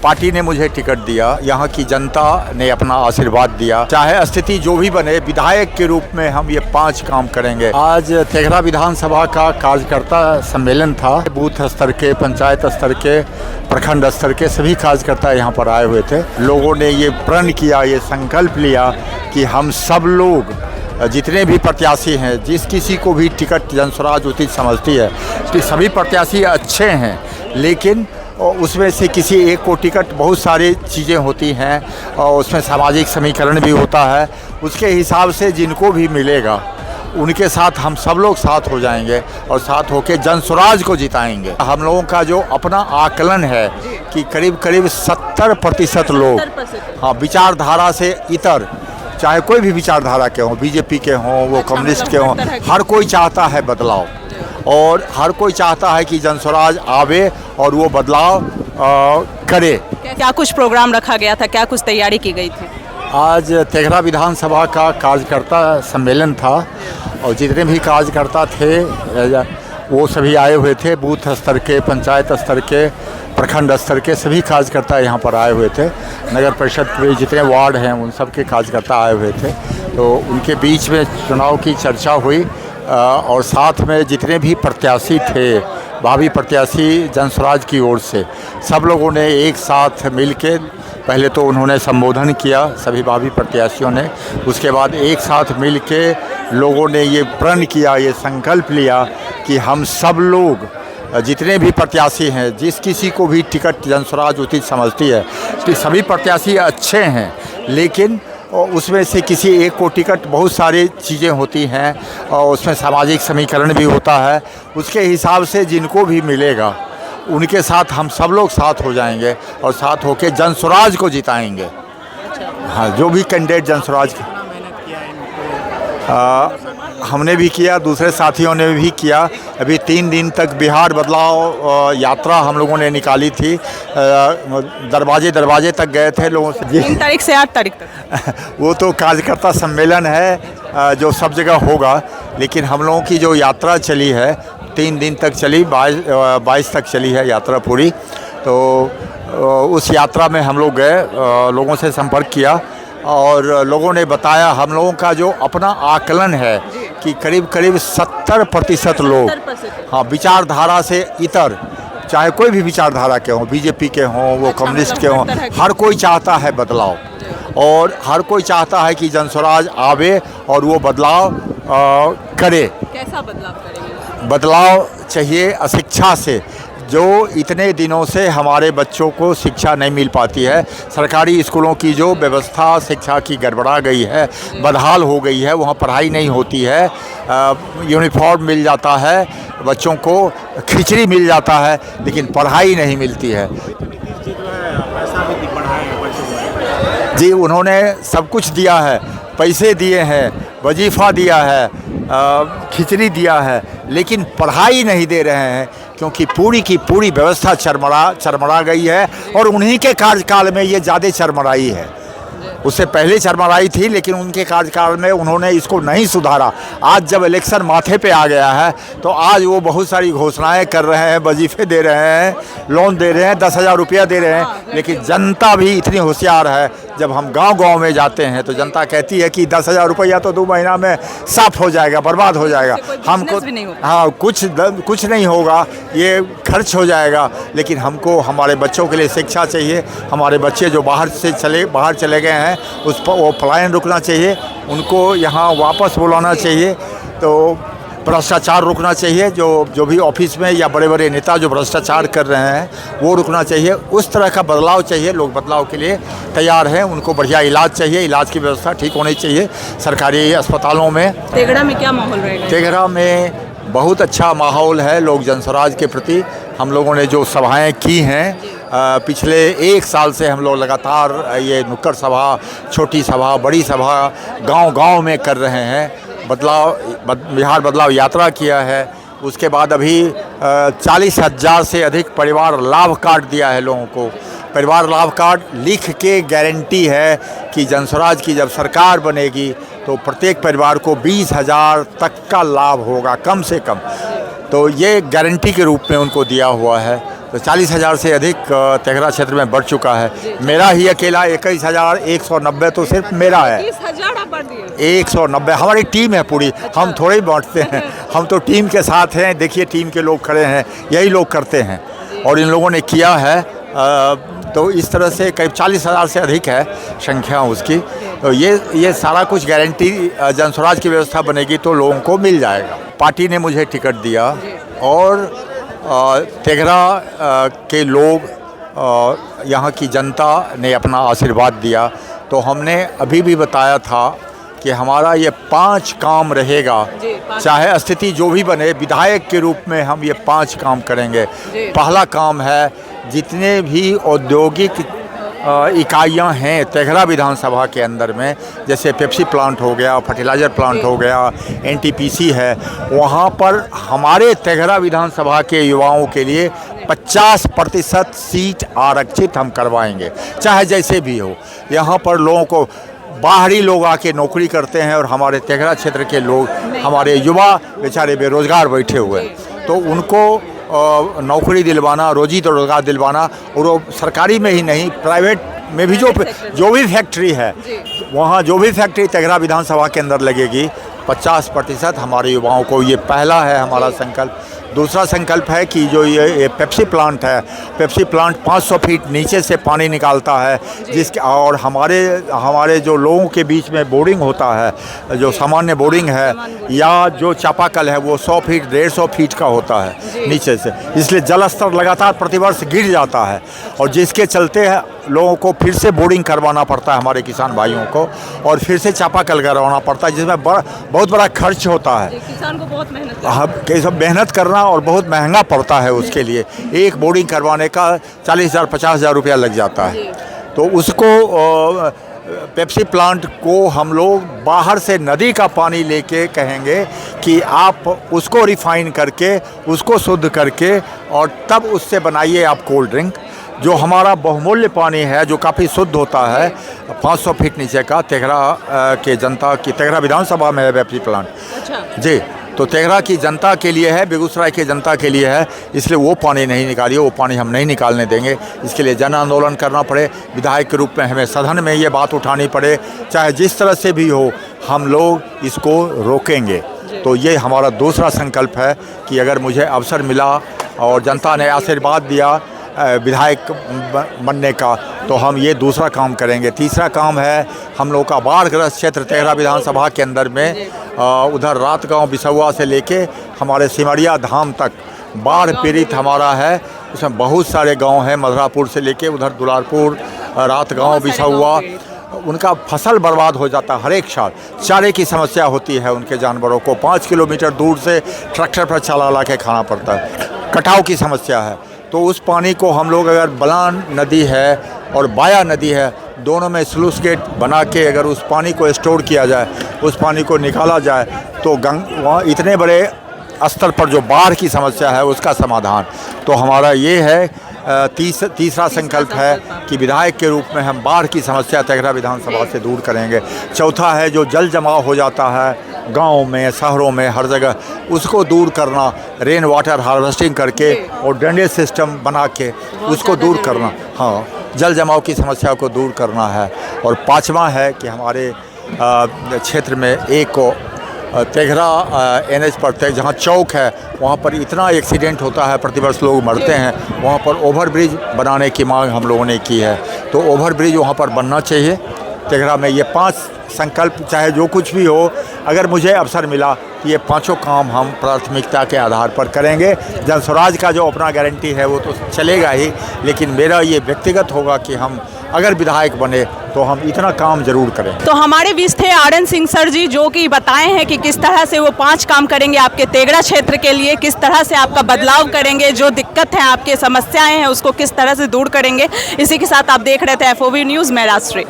Party ने मुझे ticket दिया, यहाँ की जनता ने अपना आशीर्वाद दिया। चाहे स्थिति जो भी बने, विधायक के रूप में हम ये 5 काम करेंगे। आज तेघरा विधानसभा का कार्यकर्ता सम्मेलन था। बूथ स्तर के, पंचायत स्तर के, प्रखंड स्तर के सभी कार्यकर्ता यहाँ पर आए हुए थे। लोगों ने ये प्रण किया, ये संकल्प लिया कि हम सब लोग जितने भी प्रत्याशी हैं, जिस किसी को भी टिकट जनस्वराज उचित समझती है, तो सभी प्रत्याशी अच्छे हैं, लेकिन उसमें से किसी एक को टिकट, बहुत सारी चीज़ें होती हैं और उसमें सामाजिक समीकरण भी होता है। उसके हिसाब से जिनको भी मिलेगा उनके साथ हम सब लोग साथ हो जाएंगे और साथ होकर जनस्वराज को जिताएंगे। हम लोगों का जो अपना आकलन है कि करीब करीब 70% लोग विचारधारा से इतर, चाहे कोई भी विचारधारा के हों, बीजेपी के हों, वो कम्युनिस्ट के हों, हर कोई चाहता है बदलाव और हर कोई चाहता है कि जनस्वराज आवे और वो बदलाव करे। क्या कुछ प्रोग्राम रखा गया था, क्या कुछ तैयारी की गई थी? आज तेघरा विधानसभा का कार्यकर्ता सम्मेलन था और जितने भी कार्यकर्ता थे वो सभी आए हुए थे। बूथ स्तर के, पंचायत स्तर के, प्रखंड स्तर के सभी कार्यकर्ता यहाँ पर आए हुए थे। नगर परिषद के जितने वार्ड हैं उन सब के कार्यकर्ता आए हुए थे। तो उनके बीच में चुनाव की चर्चा हुई और साथ में जितने भी प्रत्याशी थे, भावी प्रत्याशी जनस्वराज की ओर से, सब लोगों ने एक साथ मिलकर पहले तो उन्होंने संबोधन किया सभी भावी प्रत्याशियों ने। उसके बाद एक साथ मिलकर लोगों ने ये प्रण किया, ये संकल्प लिया कि हम सब लोग जितने भी प्रत्याशी हैं, जिस किसी को भी टिकट जनस्वराज उचित समझती है, तो सभी प्रत्याशी अच्छे हैं, लेकिन उसमें से किसी एक को टिकट, बहुत सारी चीज़ें होती हैं और उसमें सामाजिक समीकरण भी होता है। उसके हिसाब से जिनको भी मिलेगा उनके साथ हम सब लोग साथ हो जाएंगे और साथ होकर जनस्वराज को जिताएंगे। हाँ, जो भी कैंडिडेट जनस्वराज हमने भी किया, दूसरे साथियों ने भी किया। अभी 3 दिन तक बिहार बदलाव यात्रा हम लोगों ने निकाली थी। दरवाजे दरवाजे तक गए थे लोगों से। 3 तारीख से 8 तारीख तक वो तो कार्यकर्ता सम्मेलन है जो सब जगह होगा, लेकिन हम लोगों की जो यात्रा चली है 3 दिन तक चली, 22 तक चली है यात्रा पूरी। तो उस यात्रा में हम लोग गए, लोगों से संपर्क किया और लोगों ने बताया, हम लोगों का जो अपना आकलन है कि करीब करीब 70% लोग विचारधारा से इतर, चाहे कोई भी विचारधारा के हों, बीजेपी के हों, वो कम्युनिस्ट के हों, हर कोई चाहता है बदलाव और हर कोई चाहता है कि जनस्वराज आवे और वो बदलाव करे। कैसा बदलाव करेंगे? बदलाव चाहिए अशिक्षा से। जो इतने दिनों से हमारे बच्चों को शिक्षा नहीं मिल पाती है, सरकारी स्कूलों की जो व्यवस्था शिक्षा की गड़बड़ा गई है, बदहाल हो गई है, वहाँ पढ़ाई नहीं होती है। यूनिफॉर्म मिल जाता है बच्चों को, खिचड़ी मिल जाता है, लेकिन पढ़ाई नहीं मिलती है। जी, उन्होंने सब कुछ दिया है, पैसे दिए हैं, वजीफ़ा दिया है, खिचड़ी दिया है, लेकिन पढ़ाई नहीं दे रहे हैं, क्योंकि पूरी की पूरी व्यवस्था चरमरा गई है और उन्हीं के कार्यकाल में ये ज़्यादा चरमराई है। उससे पहले चरमराई थी, लेकिन उनके कार्यकाल में उन्होंने इसको नहीं सुधारा। आज जब इलेक्शन माथे पे आ गया है तो आज वो बहुत सारी घोषणाएं कर रहे हैं, वजीफ़े दे रहे हैं, लोन दे रहे हैं, 10,000 रुपया दे रहे हैं, लेकिन जनता भी इतनी होशियार है। जब हम गांव-गांव में जाते हैं तो जनता कहती है कि 10,000 रुपया तो 2 महीना में साफ हो जाएगा, बर्बाद हो जाएगा, हमको हाँ कुछ नहीं होगा, ये खर्च हो जाएगा। लेकिन हमको हमारे बच्चों के लिए शिक्षा चाहिए। हमारे बच्चे जो बाहर चले गए हैं उस पर वो पलायन रुकना चाहिए, उनको यहाँ वापस बुलाना चाहिए। तो भ्रष्टाचार रुकना चाहिए, जो भी ऑफिस में या बड़े बड़े नेता जो भ्रष्टाचार कर रहे हैं वो रुकना चाहिए। उस तरह का बदलाव चाहिए। लोग बदलाव के लिए तैयार हैं। उनको बढ़िया इलाज चाहिए, इलाज की व्यवस्था ठीक होनी चाहिए सरकारी अस्पतालों में। तेघड़ा में क्या माहौल रहेगा? तेघड़ा में बहुत अच्छा माहौल है। लोग जनस्वराज के प्रति, हम लोगों ने जो सभाएं की हैं पिछले 1 साल से, हम लोग लगातार ये नुक्कड़ सभा, छोटी सभा, बड़ी सभा गांव-गांव में कर रहे हैं। बिहार बदलाव यात्रा किया है। उसके बाद अभी 40,000 से अधिक परिवार लाभ कार्ड दिया है लोगों को। परिवार लाभ कार्ड लिख के गारंटी है कि जनस्वराज की जब सरकार बनेगी तो प्रत्येक परिवार को 20,000 तक का लाभ होगा कम से कम। तो ये गारंटी के रूप में उनको दिया हुआ है। तो 40,000 से अधिक तेघरा क्षेत्र में बढ़ चुका है। मेरा ही अकेला 21,190 तो सिर्फ मेरा है। 20,000 आप बढ़ दिए। 190 हमारी टीम है पूरी। हम थोड़े ही बांटते हैं, हम तो टीम के साथ हैं। देखिए टीम के लोग खड़े हैं, यही लोग करते हैं और इन लोगों ने किया है। तो इस तरह से करीब 40,000 से अधिक है संख्या उसकी। तो ये सारा कुछ गारंटी जन स्वराज की व्यवस्था बनेगी तो लोगों को मिल जाएगा। पार्टी ने मुझे टिकट दिया और तेघरा के लोग यहाँ की जनता ने अपना आशीर्वाद दिया। तो हमने अभी भी बताया था कि हमारा ये 5 काम रहेगा, चाहे स्थिति जो भी बने। विधायक के रूप में हम ये 5 काम करेंगे। पहला काम है जितने भी औद्योगिक इकाइयां हैं तेघरा विधानसभा के अंदर में, जैसे पेप्सी प्लांट हो गया, फर्टिलाइज़र प्लांट हो गया, एनटीपीसी है, वहाँ पर हमारे तेघरा विधानसभा के युवाओं के लिए 50% सीट आरक्षित हम करवाएंगे, चाहे जैसे भी हो। यहाँ पर लोगों को बाहरी लोग आके नौकरी करते हैं और हमारे तेघरा क्षेत्र के लोग, हमारे युवा बेचारे बेरोज़गार बैठे हुए हैं, तो उनको नौकरी दिलवाना, रोजी तो रोज़गार दिलवाना। और वो सरकारी में ही नहीं, प्राइवेट में भी जो भी फैक्ट्री है, वहाँ जो भी फैक्ट्री तेघरा विधानसभा के अंदर लगेगी 50% हमारे युवाओं को। ये पहला है हमारा संकल्प। दूसरा संकल्प है कि जो ये पेप्सी प्लांट है, पेप्सी प्लांट 500 फीट नीचे से पानी निकालता है, जिसके और हमारे जो लोगों के बीच में बोरिंग होता है, जो सामान्य बोरिंग है या जो चापाकल है, वो 100 फीट 150 फीट का होता है नीचे से, इसलिए जल स्तर लगातार प्रतिवर्ष गिर जाता है और जिसके चलते लोगों को फिर से बोरिंग करवाना पड़ता है हमारे किसान भाइयों को, और फिर से चापाकल करवाना पड़ता है, जिसमें बहुत बड़ा खर्च होता है। किसान को बहुत मेहनत करना और बहुत महंगा पड़ता है उसके लिए। एक बोरिंग करवाने का 40,000 50,000 रुपया लग जाता है। तो उसको पेप्सी प्लांट को हम लोग बाहर से नदी का पानी लेके कहेंगे कि आप उसको रिफाइन करके, उसको शुद्ध करके और तब उससे बनाइए आप कोल्ड ड्रिंक। जो हमारा बहुमूल्य पानी है, जो काफ़ी शुद्ध होता है, 500 फीट नीचे का तेघरा के जनता की, तेघरा विधानसभा में है पेप्सी प्लांट। अच्छा जी, तो तेघरा की जनता के लिए है, बेगूसराय की जनता के लिए है, इसलिए वो पानी नहीं निकालिए, वो पानी हम नहीं निकालने देंगे। इसके लिए जन आंदोलन करना पड़े, विधायक के रूप में हमें सदन में ये बात उठानी पड़े, चाहे जिस तरह से भी हो, हम लोग इसको रोकेंगे। तो ये हमारा दूसरा संकल्प है कि अगर मुझे अवसर मिला और जनता ने आशीर्वाद दिया विधायक बनने का, तो हम ये दूसरा काम करेंगे। तीसरा काम है हम लोग का बाढ़ग्रस्त क्षेत्र तेघरा विधानसभा के अंदर में, उधर रात गांव बिसौआ से लेके हमारे सिमरिया धाम तक बाढ़ पीड़ित हमारा है। उसमें बहुत सारे गांव हैं, मधुरापुर से लेके उधर दुलारपुर, रात गांव, बिसौआ, उनका फसल बर्बाद हो जाता है हर एक साल। चारे की समस्या होती है उनके जानवरों को, 5 किलोमीटर दूर से ट्रैक्टर पर चला के खाना पड़ता है। कटाव की समस्या है, तो उस पानी को हम लोग, अगर बलान नदी है और बाया नदी है, दोनों में स्लूस गेट बना के अगर उस पानी को स्टोर किया जाए, उस पानी को निकाला जाए, तो वहाँ इतने बड़े स्तर पर जो बाढ़ की समस्या है उसका समाधान। तो हमारा ये है तीसरा संकल्प है कि विधायक के रूप में हम बाढ़ की समस्या तेघरा विधानसभा से दूर करेंगे। चौथा है जो जल जमाव हो जाता है गांव में, शहरों में, हर जगह, उसको दूर करना, रेन वाटर हार्वेस्टिंग करके और ड्रेनेज सिस्टम बना के उसको दूर करना। हाँ, जल जमाव की समस्या को दूर करना है। और पांचवा है कि हमारे क्षेत्र में एक तेघरा NH पर जहाँ चौक है, वहाँ पर इतना एक्सीडेंट होता है, प्रतिवर्ष लोग मरते हैं, वहाँ पर ओवरब्रिज बनाने की मांग हम लोगों ने की है। तो ओवरब्रिज वहाँ पर बनना चाहिए तेघरा में। ये 5 संकल्प, चाहे जो कुछ भी हो, अगर मुझे अवसर मिला तो ये 5 काम हम प्राथमिकता के आधार पर करेंगे। जन स्वराज का जो अपना गारंटी है वो तो चलेगा ही, लेकिन मेरा ये व्यक्तिगत होगा कि हम अगर विधायक बने तो हम इतना काम जरूर करें। तो हमारे बीच थे RN सिंह सर जी, जो कि बताए हैं कि किस तरह से वो 5 काम करेंगे आपके तेघरा क्षेत्र के लिए, किस तरह से आपका बदलाव करेंगे, जो दिक्कत है, आपके समस्याएं हैं, उसको किस तरह से दूर करेंगे। इसी के साथ आप देख रहे थे FOB न्यूज़, मैं राजश्री।